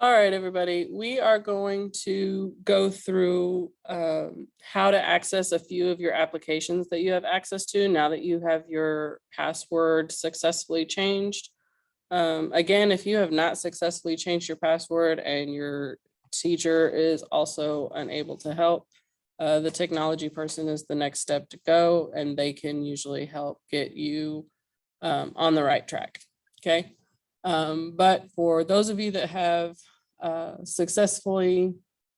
All right, everybody, we are going to go through how to access a few of your applications that you have access to now that you have your password successfully changed. Again, if you have not successfully changed your password and your teacher is also unable to help, the technology person is the next step to go, and they can usually help get you on the right track. Okay. But for those of you that have successfully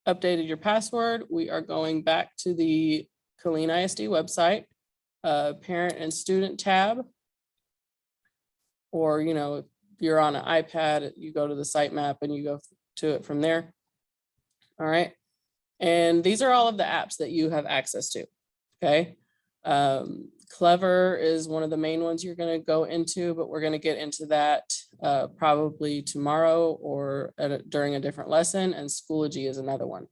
updated your password, we are going back to the Killeen ISD website, parent and student tab. Or, if you're on an iPad, you go to the sitemap and you go to it from there. All right. And these are all of the apps that you have access to. Okay. Clever is one of the main ones you're going to go into, but we're going to get into that probably tomorrow or during a different lesson, and Schoology is another one.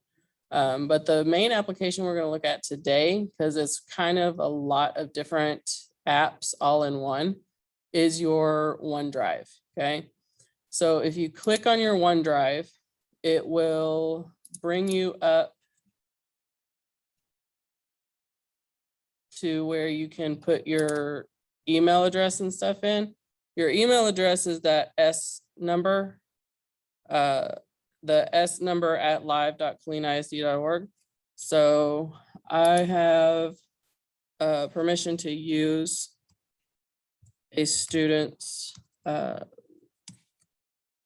But the main application we're going to look at today, because it's kind of a lot of different apps all in one, is your OneDrive. Okay. So if you click on your OneDrive, it will bring you up to where you can put your email address and stuff in. Your email address is that S number, the S number at live.killeenisd.org. So I have permission to use a student's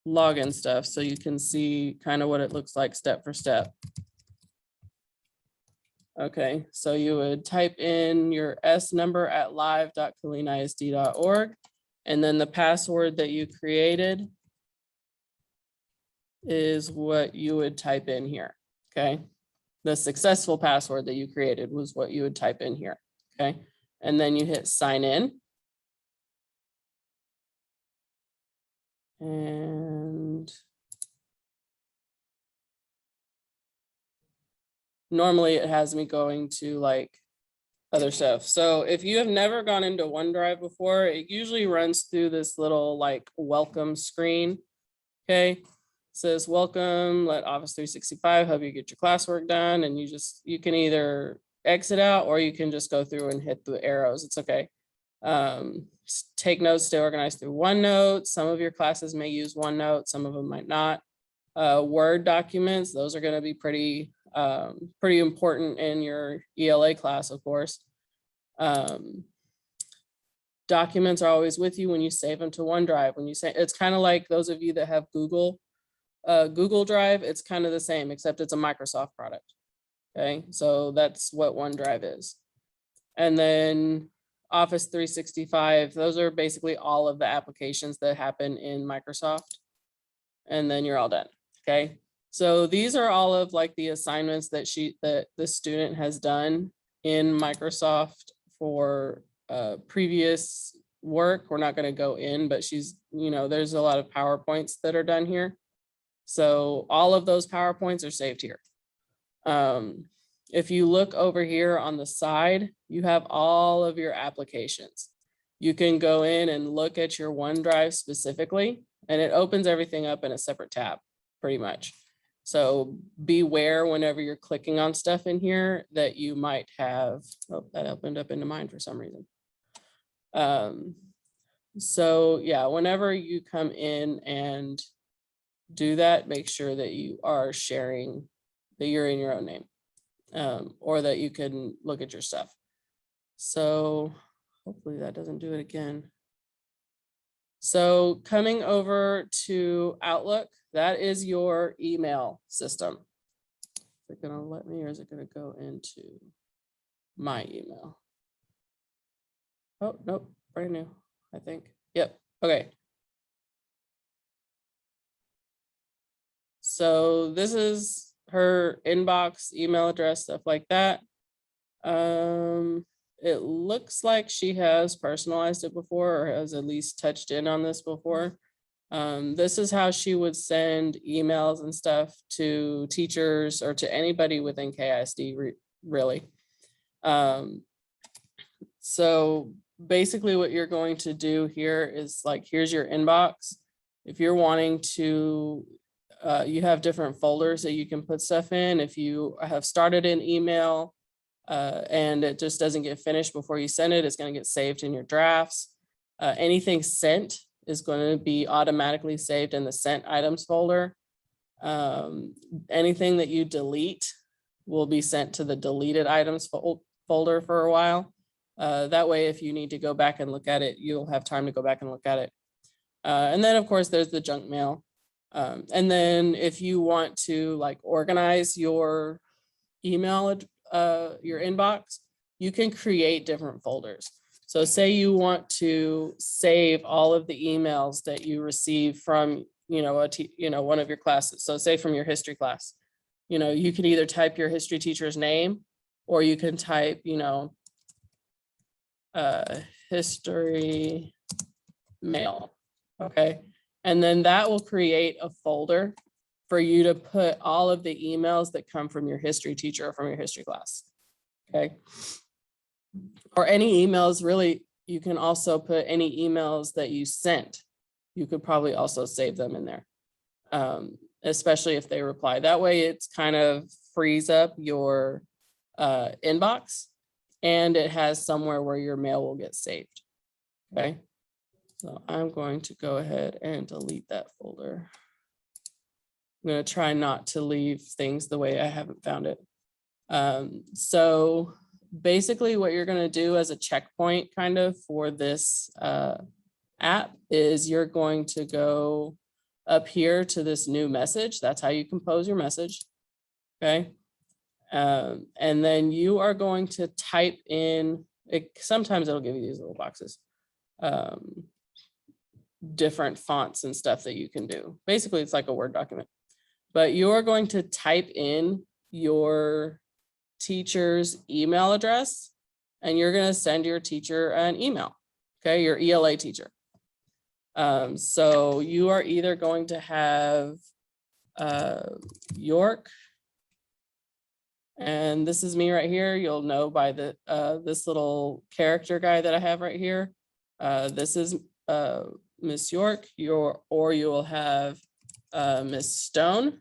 login stuff so you can see kind of what it looks like step for step. Okay, so you would type in your S number at live.killeenisd.org, and then the password that you created is what you would type in here. Okay, the successful password that you created was what you would type in here. Okay, and then you hit sign in. And normally it has me going to like other stuff. So if you have never gone into OneDrive before, it usually runs through this little like welcome screen. Okay. It says welcome, let Office 365 help you get your classwork done. And you can either exit out or you can just go through and hit the arrows. It's okay. Take notes, stay organized through OneNote. Some of your classes may use OneNote, some of them might not. Word documents, those are going to be pretty important in your ELA class, of course. Documents are always with you when you save them to OneDrive. When you say, it's kind of like those of you that have Google Drive, it's kind of the same, except it's a Microsoft product. Okay, so that's what OneDrive is. And then Office 365, those are basically all of the applications that happen in Microsoft. And then you're all done. Okay. So these are all of like the assignments that the student has done in Microsoft for previous work. We're not going to go in, but there's a lot of PowerPoints that are done here. So all of those PowerPoints are saved here. If you look over here on the side, you have all of your applications. You can go in and look at your OneDrive specifically, and it opens everything up in a separate tab, pretty much. So beware whenever you're clicking on stuff in here that you might have, oh, that opened up into mine for some reason. So yeah, whenever you come in and do that, make sure that you are sharing, that you're in your own name, or that you can look at your stuff. So hopefully that doesn't do it again. So coming over to Outlook, that is your email system. Is it gonna let me, or is it gonna go into my email? Oh, nope, brand new, I think. Yep, okay. So this is her inbox, email address, stuff like that. It looks like she has personalized it before, or has at least touched in on this before. This is how she would send emails and stuff to teachers or to anybody within KISD, really. So basically what you're going to do here is like, here's your inbox. If you're wanting to You have different folders that you can put stuff in. If you have started an email and it just doesn't get finished before you send it, it's going to get saved in your drafts. Anything sent is going to be automatically saved in the sent items folder. Anything that you delete will be sent to the deleted items folder for a while. That way, if you need to go back and look at it, you'll have time to go back and look at it. And then, of course, there's the junk mail. And then if you want to like organize your email, your inbox, you can create different folders. So say you want to save all of the emails that you receive from, one of your classes. So say from your history class, you can either type your history teacher's name, or you can type, history mail. Okay. And then that will create a folder for you to put all of the emails that come from your history teacher or from your history class. Okay. Or any emails, really, you can also put any emails that you sent. You could probably also save them in there, especially if they reply. That way it's kind of frees up your inbox, and it has somewhere where your mail will get saved. Okay. So I'm going to go ahead and delete that folder. I'm going to try not to leave things the way I haven't found it. So basically what you're going to do as a checkpoint kind of for this app is you're going to go up here to this new message. That's how you compose your message. Okay. And then you are going to type in, sometimes it'll give you these little boxes. Different fonts and stuff that you can do. Basically, it's like a Word document, but you're going to type in your teacher's email address, and you're going to send your teacher an email. Okay, your ELA teacher. So you are either going to have York, and this is me right here. You'll know by the this little character guy that I have right here. This is Miss York, or you will have Miss Stone.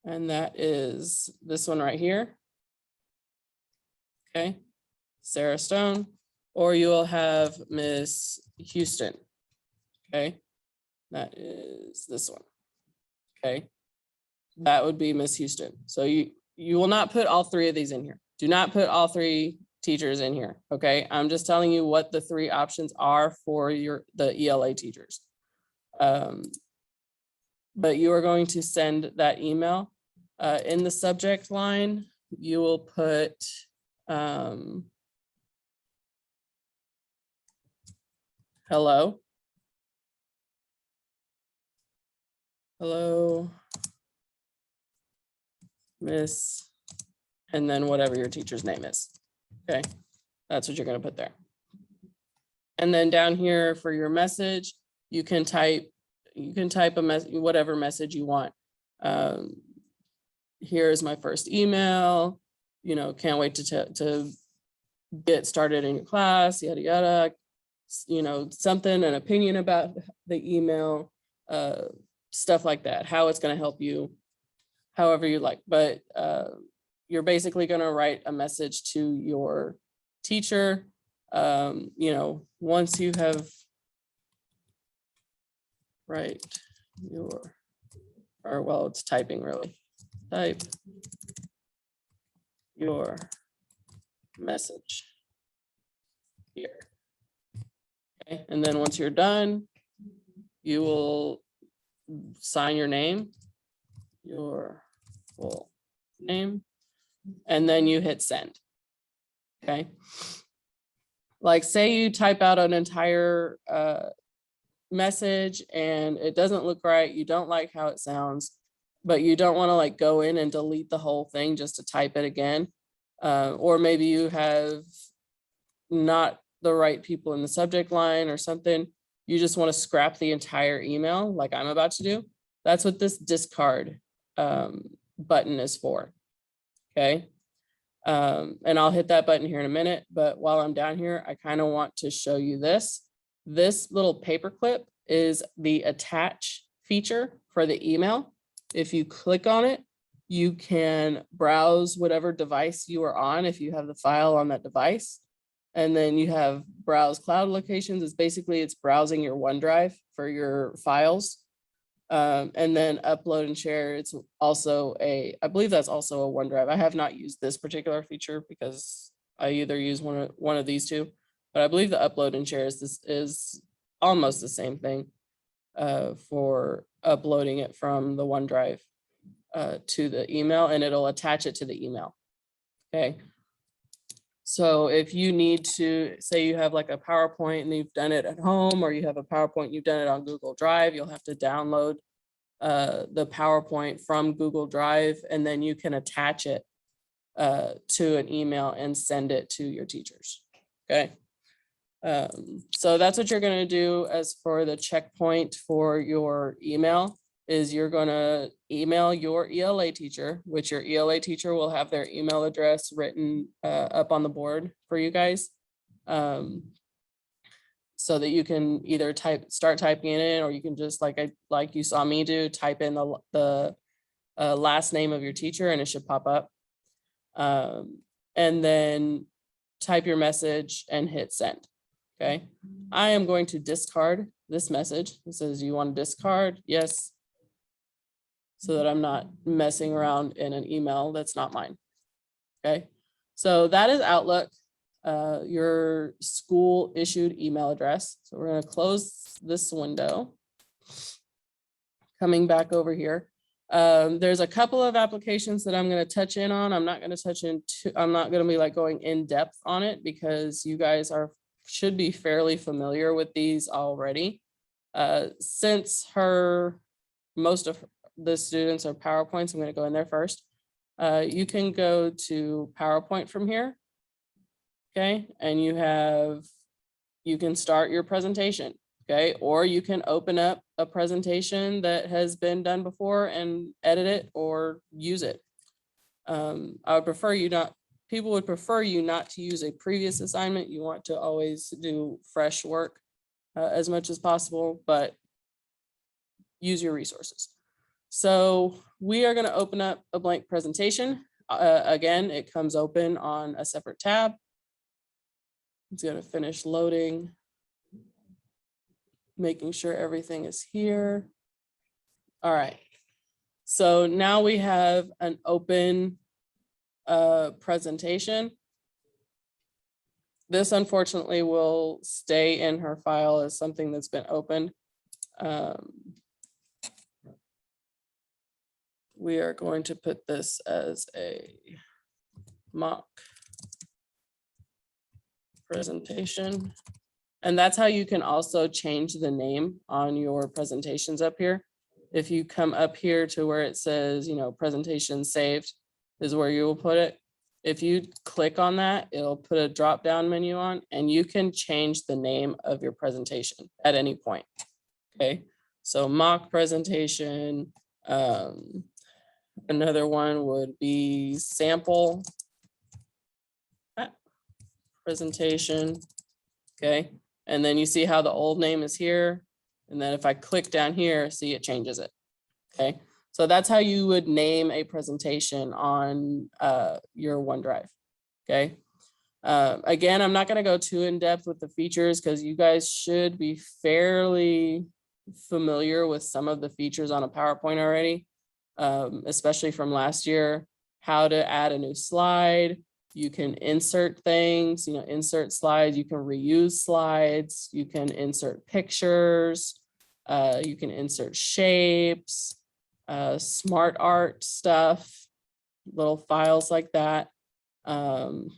And that is this one right here. Okay, Sarah Stone, or you will have Miss Houston. Okay, that is this one. Okay, that would be Miss Houston. So you will not put all three of these in here. Do not put all three teachers in here. Okay, I'm just telling you what the three options are for the ELA teachers. But you are going to send that email. In the subject line, you will put hello. Hello, Miss, and then whatever your teacher's name is. Okay, that's what you're going to put there. And then down here for your message, you can type a message, whatever message you want. Here's my first email, can't wait to get started in your class, yada, yada, something, an opinion about the email, stuff like that, how it's going to help you, however you like. But you're basically going to write a message to your teacher. Once you have it's typing really. Type your message here. Okay, and then once you're done, you will sign your name, your full name, and then you hit send. Okay. Like say you type out an entire message and it doesn't look right, you don't like how it sounds, but you don't want to like go in and delete the whole thing just to type it again. Or maybe you have not the right people in the subject line or something. You just want to scrap the entire email like I'm about to do. That's what this discard button is for. Okay. And I'll hit that button here in a minute, but while I'm down here, I kind of want to show you this. This little paper clip is the attach feature for the email. If you click on it, you can browse whatever device you are on if you have the file on that device. And then you have browse cloud locations. It's browsing your OneDrive for your files. And then upload and share. It's also I believe that's also a OneDrive. I have not used this particular feature because I either use one of these two, but I believe the upload and share is almost the same thing for uploading it from the OneDrive to the email, and it'll attach it to the email. Okay. So if you need to, say you have like a PowerPoint and you've done it at home, or you have a PowerPoint, you've done it on Google Drive, you'll have to download the PowerPoint from Google Drive, and then you can attach it to an email and send it to your teachers. Okay. So that's what you're going to do. As for the checkpoint for your email, is you're going to email your ELA teacher, which your ELA teacher will have their email address written up on the board for you guys, so that you can either start typing it in, or you can just like you saw me do, type in the last name of your teacher and it should pop up. And then type your message and hit send. Okay. I am going to discard this message. It says, you want to discard? Yes. So that I'm not messing around in an email that's not mine. Okay. So that is Outlook, your school issued email address. So we're going to close this window. Coming back over here. There's a couple of applications that I'm going to touch in on. I'm not going to be like going in depth on it, because you guys should be fairly familiar with these already. Since most of the students are PowerPoints, I'm going to go in there first. You can go to PowerPoint from here. Okay. And you can start your presentation. Okay. Or you can open up a presentation that has been done before and edit it or use it. I would prefer people would prefer you not to use a previous assignment. You want to always do fresh work as much as possible, but use your resources. So we are going to open up a blank presentation. Again, it comes open on a separate tab. It's going to finish loading, making sure everything is here. All right. So now we have an open presentation. This unfortunately will stay in her file as something that's been opened. We are going to put this as a mock presentation. And that's how you can also change the name on your presentations up here. If you come up here to where it says, presentation saved is where you will put it. If you click on that, it'll put a drop down menu on, and you can change the name of your presentation at any point. Okay, so mock presentation. Another one would be sample presentation. Okay, and then you see how the old name is here. And then if I click down here, see, it changes it. Okay, so that's how you would name a presentation on your OneDrive. Okay, again, I'm not going to go too in depth with the features, because you guys should be fairly familiar with some of the features on a PowerPoint already, especially from last year. How to add a new slide. You can insert things, insert slides. You can reuse slides. You can insert pictures. You can insert shapes, smart art stuff, little files like that. All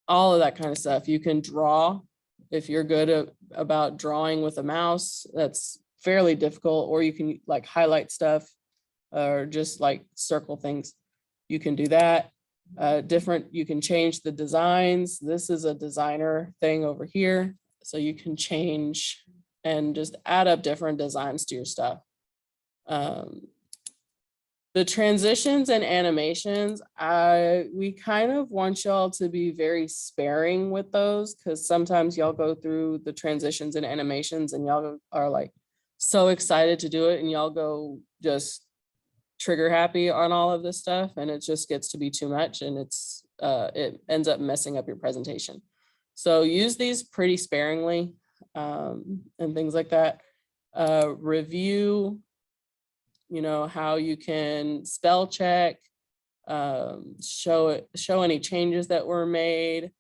of that kind of stuff. You can draw if you're good about drawing with a mouse. That's fairly difficult. Or you can like highlight stuff or just like circle things. You can do that. You can change the designs. This is a designer thing over here. So you can change and just add up different designs to your stuff. The transitions and animations, we kind of want y'all to be very sparing with those, because sometimes y'all go through the transitions and animations and y'all are like, so excited to do it and y'all go just trigger happy on all of this stuff, and it just gets to be too much, and it ends up messing up your presentation. So use these pretty sparingly, and things like that. Review, how you can spell check, show any changes that were made,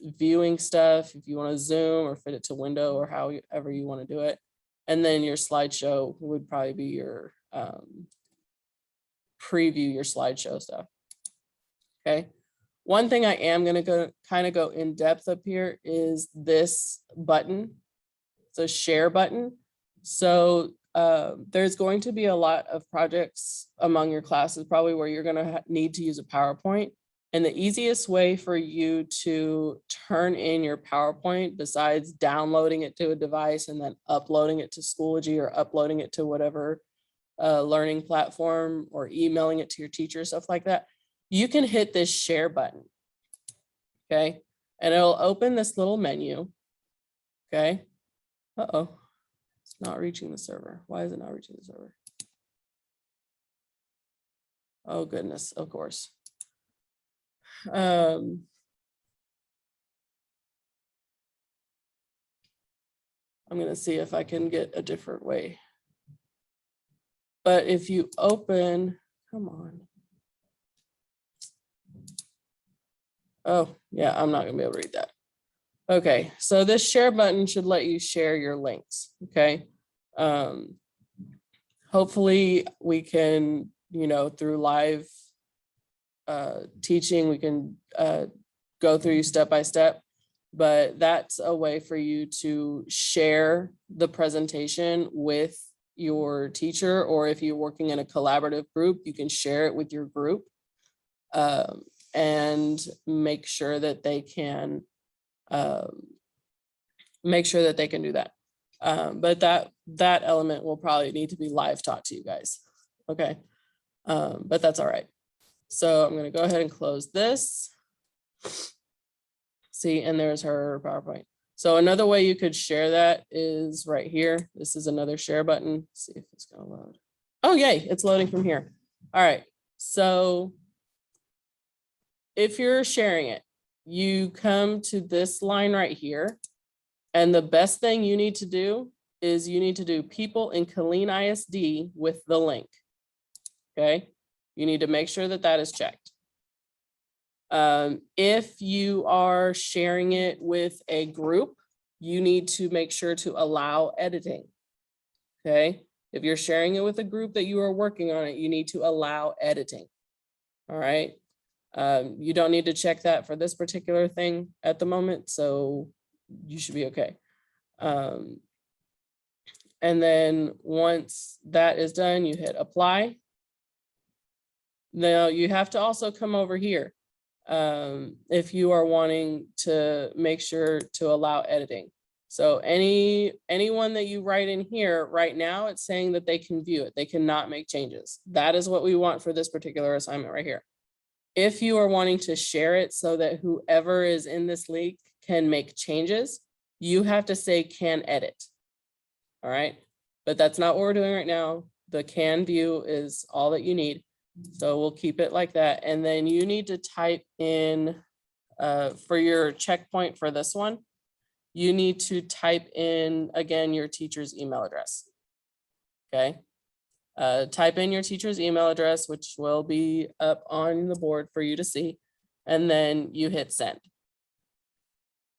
viewing stuff if you want to zoom or fit it to window or however you want to do it. And then your slideshow would probably be your preview your slideshow stuff. Okay. One thing I am going to go in depth up here is this button. It's a share button. So there's going to be a lot of projects among your classes probably where you're going to need to use a PowerPoint. And the easiest way for you to turn in your PowerPoint, besides downloading it to a device and then uploading it to Schoology or uploading it to whatever learning platform or emailing it to your teacher, stuff like that, you can hit this share button. Okay. And it'll open this little menu. Okay. Uh-oh. It's not reaching the server. Why is it not reaching the server? Oh, goodness. Of course. I'm going to see if I can get a different way. But if you open, come on. Oh, yeah, I'm not going to be able to read that. Okay, so this share button should let you share your links. Okay. Hopefully we can, through live teaching, we can go through you step by step, but that's a way for you to share the presentation with your teacher, or if you're working in a collaborative group, you can share it with your group and make sure that they can do that. But that element will probably need to be live taught to you guys. Okay. But that's all right. So I'm going to go ahead and close this. See, and there's her PowerPoint. So another way you could share that is right here. This is another share button. Let's see if it's going to load. Oh, yay, it's loading from here. All right. So if you're sharing it, you come to this line right here. And the best thing you need to do is you need to do people in Killeen ISD with the link. Okay. You need to make sure that that is checked. If you are sharing it with a group, you need to make sure to allow editing. Okay. If you're sharing it with a group that you are working on it, you need to allow editing. All right. You don't need to check that for this particular thing at the moment, so you should be okay. And then once that is done, you hit apply. Now you have to also come over here if you are wanting to make sure to allow editing. So anyone that you write in here right now, it's saying that they can view it. They cannot make changes. That is what we want for this particular assignment right here. If you are wanting to share it so that whoever is in this link can make changes, you have to say can edit. All right. But that's not what we're doing right now. The can view is all that you need. So we'll keep it like that. And then you need to type in for your checkpoint for this one, you need to type in, again, your teacher's email address. Okay. Type in your teacher's email address, which will be up on the board for you to see, and then you hit send.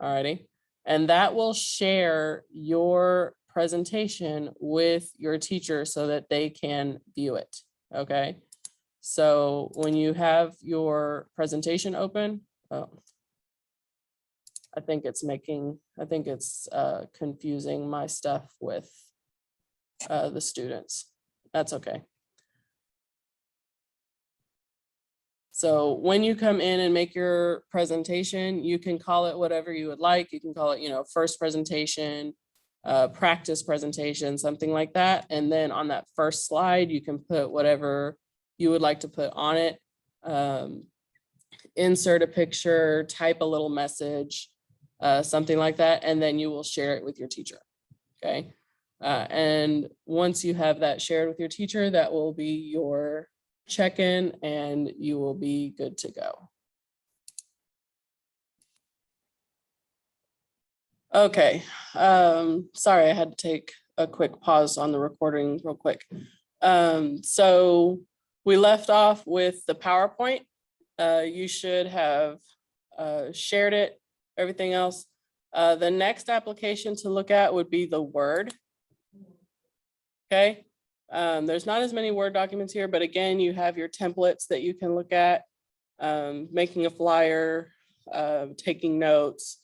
Alrighty. And that will share your presentation with your teacher so that they can view it. Okay. So when you have your presentation open, I think it's confusing my stuff with the students. That's okay. So when you come in and make your presentation, you can call it whatever you would like. You can call it, first presentation, practice presentation, something like that. And then on that first slide, you can put whatever you would like to put on it. Insert a picture, type a little message, something like that, and then you will share it with your teacher. Okay. And once you have that shared with your teacher, that will be your check-in and you will be good to go. Okay, sorry, I had to take a quick pause on the recording real quick. So we left off with the PowerPoint. You should have shared it, everything else. The next application to look at would be the Word. Okay, there's not as many Word documents here, but again, you have your templates that you can look at, making a flyer, taking notes,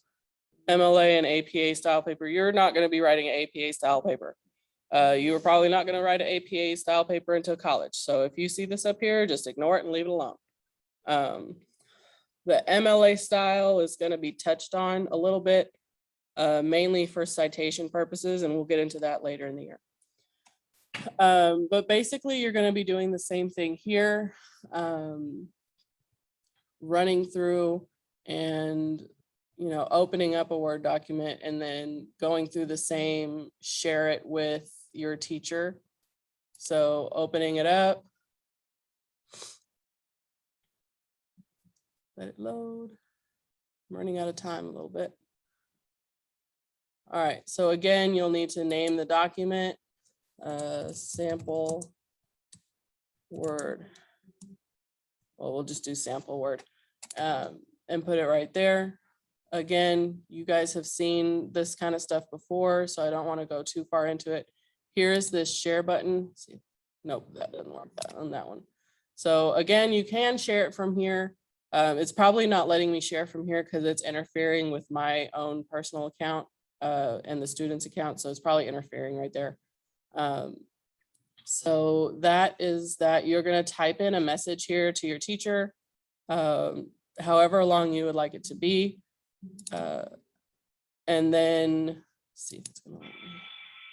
MLA and APA style paper. You're not going to be writing an APA style paper. You are probably not going to write an APA style paper until college. So if you see this up here, just ignore it and leave it alone. The MLA style is going to be touched on a little bit, mainly for citation purposes, and we'll get into that later in the year. But basically, you're going to be doing the same thing here, running through and opening up a Word document and then going through the same, share it with your teacher. So opening it up, let it load. I'm running out of time a little bit. All right, so again, you'll need to name the document, sample Word. Well, we'll just do sample Word, and put it right there. Again, you guys have seen this kind of stuff before, so I don't want to go too far into it. Here's this share button. See, nope, that doesn't work on that one. So again, you can share it from here. It's probably not letting me share from here because it's interfering with my own personal account and the student's account. So it's probably interfering right there. So that is that. You're going to type in a message here to your teacher, however long you would like it to be. And then see if it's gonna,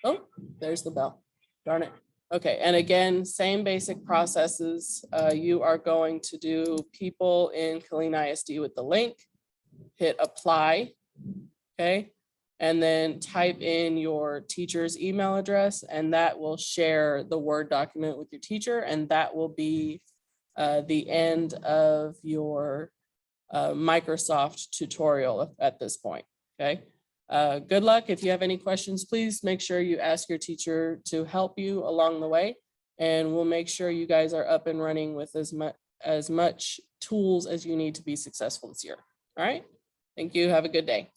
oh, there's the bell, darn it. Okay, and again, same basic processes. You are going to do people in Killeen ISD with the link, hit apply, okay, and then type in your teacher's email address, and that will share the Word document with your teacher, and that will be the end of your Microsoft tutorial at this point, okay? Good luck. If you have any questions, please make sure you ask your teacher to help you along the way, and we'll make sure you guys are up and running with as much tools as you need to be successful this year. All right, thank you. Have a good day.